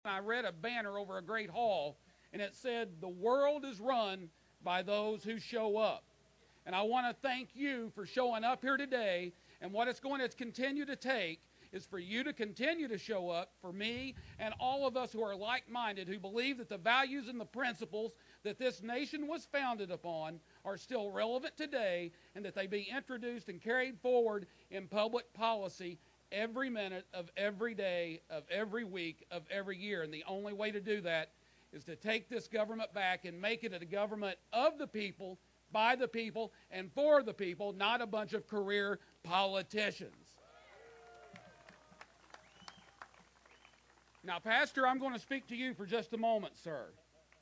I read a banner over a great hall, and it said, "The world is run by those who show up." And I want to thank you for showing up here today. And what it's going to continue to take is for you to continue to show up for me and all of us who are like-minded, who believe that the values and the principles that this nation was founded upon are still relevant today, and that they be introduced and carried forward in public policy every minute of every day, of every week, of every year. And the only way to do that is to take this government back and make it a government of the people, by the people, and for the people, not a bunch of career politicians. Now, Pastor, I'm going to speak to you for just a moment, sir,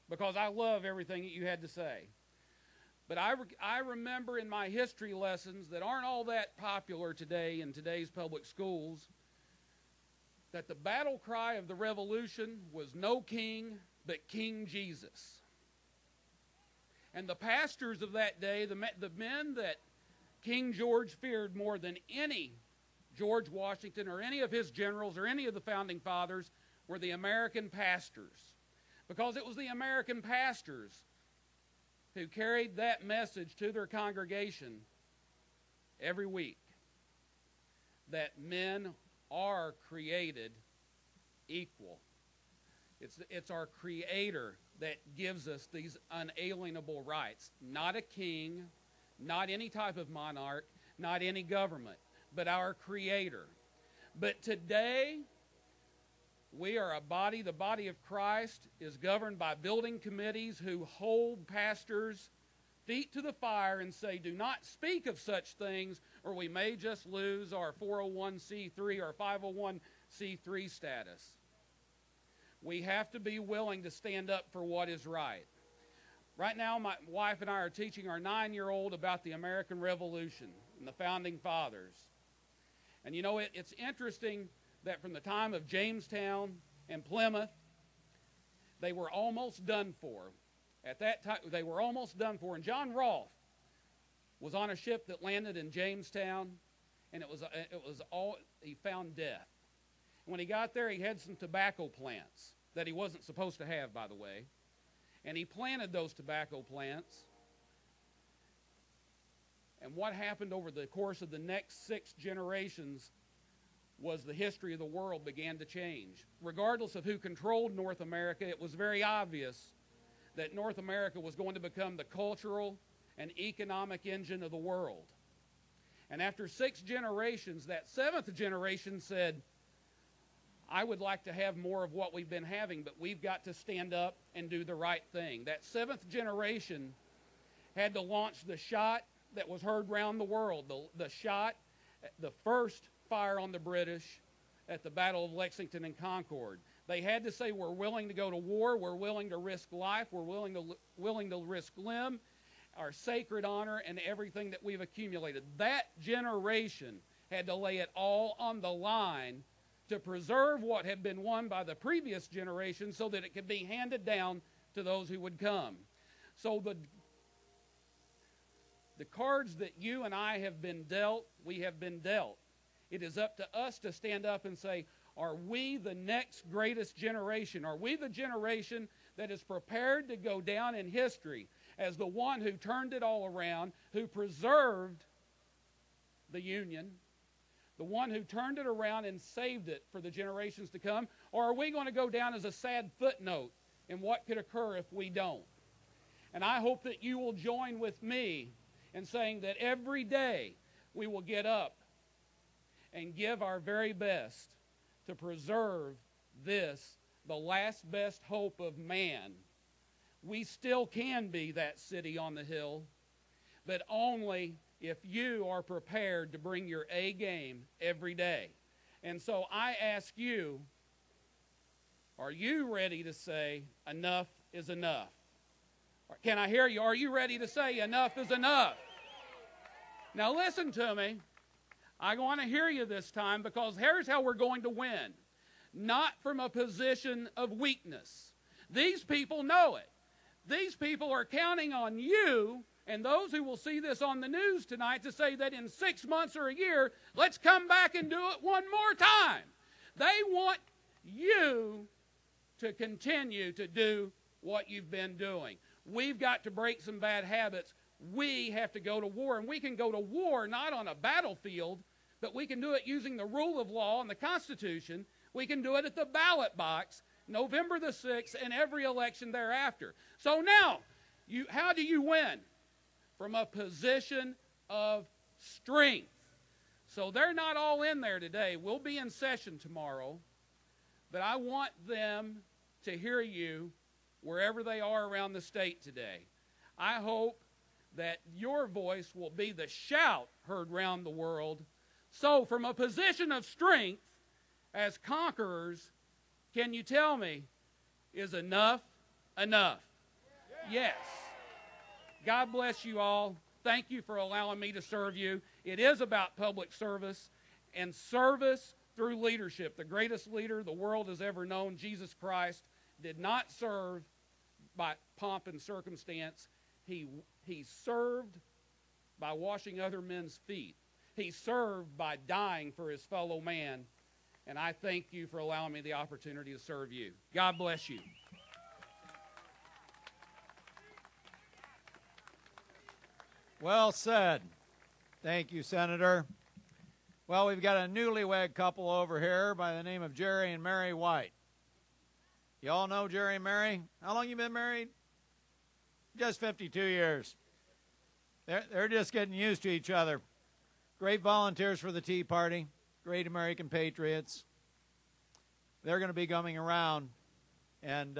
because I love everything that you had to say. But I remember in my history lessons that aren't all that popular today in today's public schools, that the battle cry of the Revolution was no king but King Jesus. And the pastors of that day, the men that King George feared more than any George Washington or any of his generals or any of the founding fathers, were the American pastors. Because it was the American pastors who carried that message to their congregation every week, that men are created equal. It's our Creator that gives us these unalienable rights. Not a king, not any type of monarch, not any government, but our Creator. But today, we are a body. The body of Christ is governed by building committees who hold pastors' feet to the fire and say, "Do not speak of such things, or we may just lose our 401c3 or 501c3 status." We have to be willing to stand up for what is right. Right now, my wife and I are teaching our 9-year-old about the American Revolution and the Founding Fathers. And you know, it's interesting that from the time of Jamestown and Plymouth, they were almost done for. At that time, they were almost done for. And John Rolfe was on a ship that landed in Jamestown, and he found death. And when he got there, he had some tobacco plants that he wasn't supposed to have, by the way. And he planted those tobacco plants. And what happened over the course of the next 6 generations was the history of the world began to change. Regardless of who controlled North America, it was very obvious that North America was going to become the cultural and economic engine of the world. And after 6 generations, that 7th generation said, "I would like to have more of what we've been having, but we've got to stand up and do the right thing." That 7th generation had to launch the shot that was heard around the world, the shot, the first fire on the British at the Battle of Lexington and Concord. They had to say, "We're willing to go to war, we're willing to risk life, we're willing to risk limb, our sacred honor, and everything that we've accumulated." That generation had to lay it all on the line to preserve what had been won by the previous generation so that it could be handed down to those who would come. So the cards that you and I have been dealt, we have been dealt. It is up to us to stand up and say, are we the next greatest generation? Are we the generation that is prepared to go down in history as the one who turned it all around, who preserved the Union, the one who turned it around and saved it for the generations to come? Or are we going to go down as a sad footnote in what could occur if we don't? And I hope that you will join with me in saying that every day we will get up and give our very best to preserve this, the last best hope of man. We still can be that city on the hill, but only if you are prepared to bring your A game every day. And so I ask you, are you ready to say enough is enough? Can I hear you? Are you ready to say enough is enough? Now listen to me. I want to hear you this time, because here's how we're going to win. Not from a position of weakness. These people know it. These people are counting on you and those who will see this on the news tonight to say that in 6 months or a year, let's come back and do it one more time. They want you to continue to do what you've been doing. We've got to break some bad habits. We have to go to war, and we can go to war not on a battlefield, but we can do it using the rule of law and the Constitution. We can do it at the ballot box, November the 6th, and every election thereafter. So now, how do you win? From a position of strength. So they're not all in there today. We'll be in session tomorrow, but I want them to hear you wherever they are around the state today. I hope that your voice will be the shout heard round the world. So from a position of strength, as conquerors, can you tell me, is enough enough? Yes. God bless you all. Thank you for allowing me to serve you. It is about public service and service through leadership. The greatest leader the world has ever known, Jesus Christ, did not serve by pomp and circumstance. He served by washing other men's feet. He served by dying for his fellow man. And I thank you for allowing me the opportunity to serve you. God bless you. Well said. Thank you, Senator. Well, we've got a newlywed couple over here by the name of Jerry and Mary White. You all know Jerry and Mary? How long you been married? Just 52 years. They're just getting used to each other. Great volunteers for the Tea Party. Great American patriots. They're going to be coming around and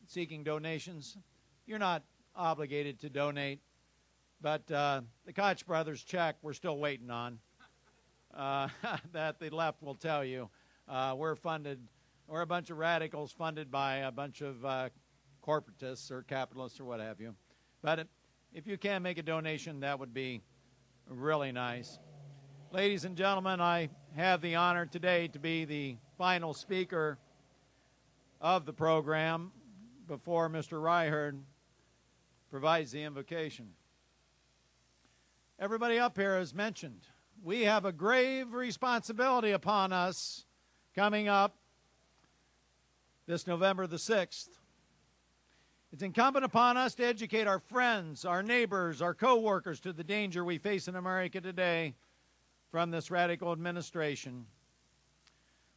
seeking donations. You're not obligated to donate, but the Koch brothers check we're still waiting on. That the left will tell you. We're funded. We're a bunch of radicals funded by a bunch of corporatists or capitalists or what have you. But if you can make a donation, that would be really nice. Ladies and gentlemen, I have the honor today to be the final speaker of the program before Mr. Ryherd provides the invocation. Everybody up here has mentioned we have a grave responsibility upon us coming up this November the 6th. It's incumbent upon us to educate our friends, our neighbors, our co-workers to the danger we face in America today from this radical administration.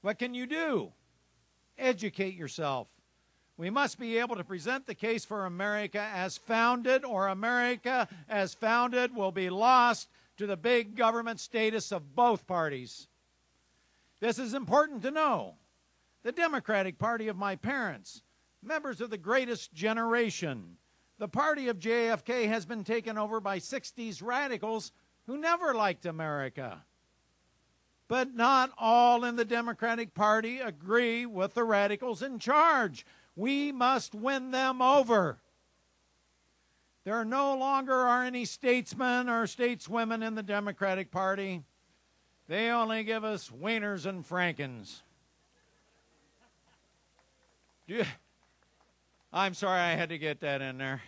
What can you do? Educate yourself. We must be able to present the case for America as founded, or America as founded will be lost to the big government status of both parties. This is important to know. The Democratic Party of my parents, members of the greatest generation, the party of JFK has been taken over by 60s radicals who never liked America. But not all in the Democratic Party agree with the radicals in charge. We must win them over. There no longer are any statesmen or stateswomen in the Democratic Party. They only give us wieners and Frankens. I'm sorry I had to get that in there.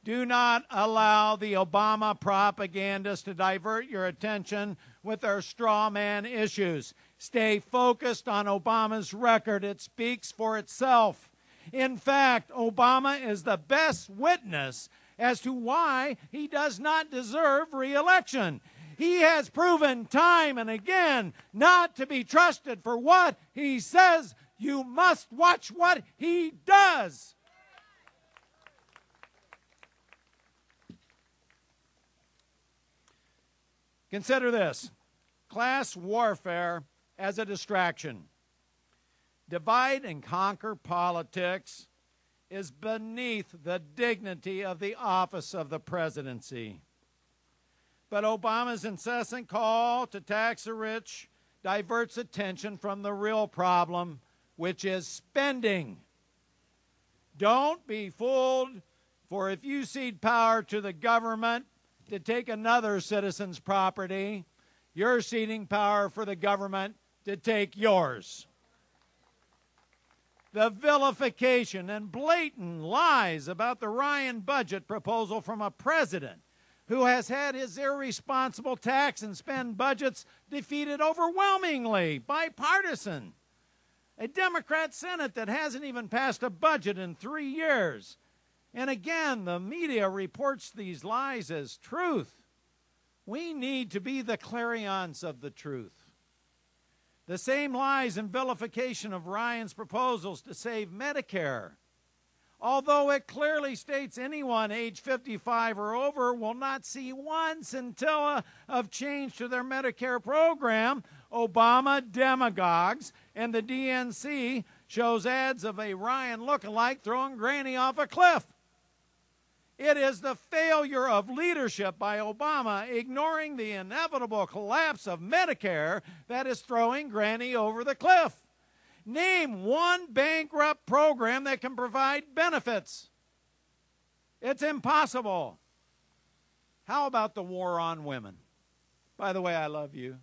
Do not allow the Obama propagandists to divert your attention with their straw man issues. Stay focused on Obama's record. It speaks for itself. In fact, Obama is the best witness as to why he does not deserve re-election. He has proven time and again not to be trusted for what he says. You must watch what he does. Consider this: class warfare as a distraction. Divide and conquer politics is beneath the dignity of the office of the presidency. But Obama's incessant call to tax the rich diverts attention from the real problem, which is spending. Don't be fooled, for if you cede power to the government to take another citizen's property, you're ceding power for the government to take yours. The vilification and blatant lies about the Ryan budget proposal from a president who has had his irresponsible tax and spend budgets defeated overwhelmingly, bipartisan. A Democrat Senate that hasn't even passed a budget in 3 years. And again, the media reports these lies as truth. We need to be the clarions of the truth. The same lies and vilification of Ryan's proposals to save Medicare, although it clearly states anyone age 55 or over will not see one scintilla of change to their Medicare program, Obama demagogues and the DNC shows ads of a Ryan lookalike throwing Granny off a cliff. It is the failure of leadership by Obama ignoring the inevitable collapse of Medicare that is throwing Granny over the cliff. Name one bankrupt program that can provide benefits. It's impossible. How about the war on women? By the way, I love you.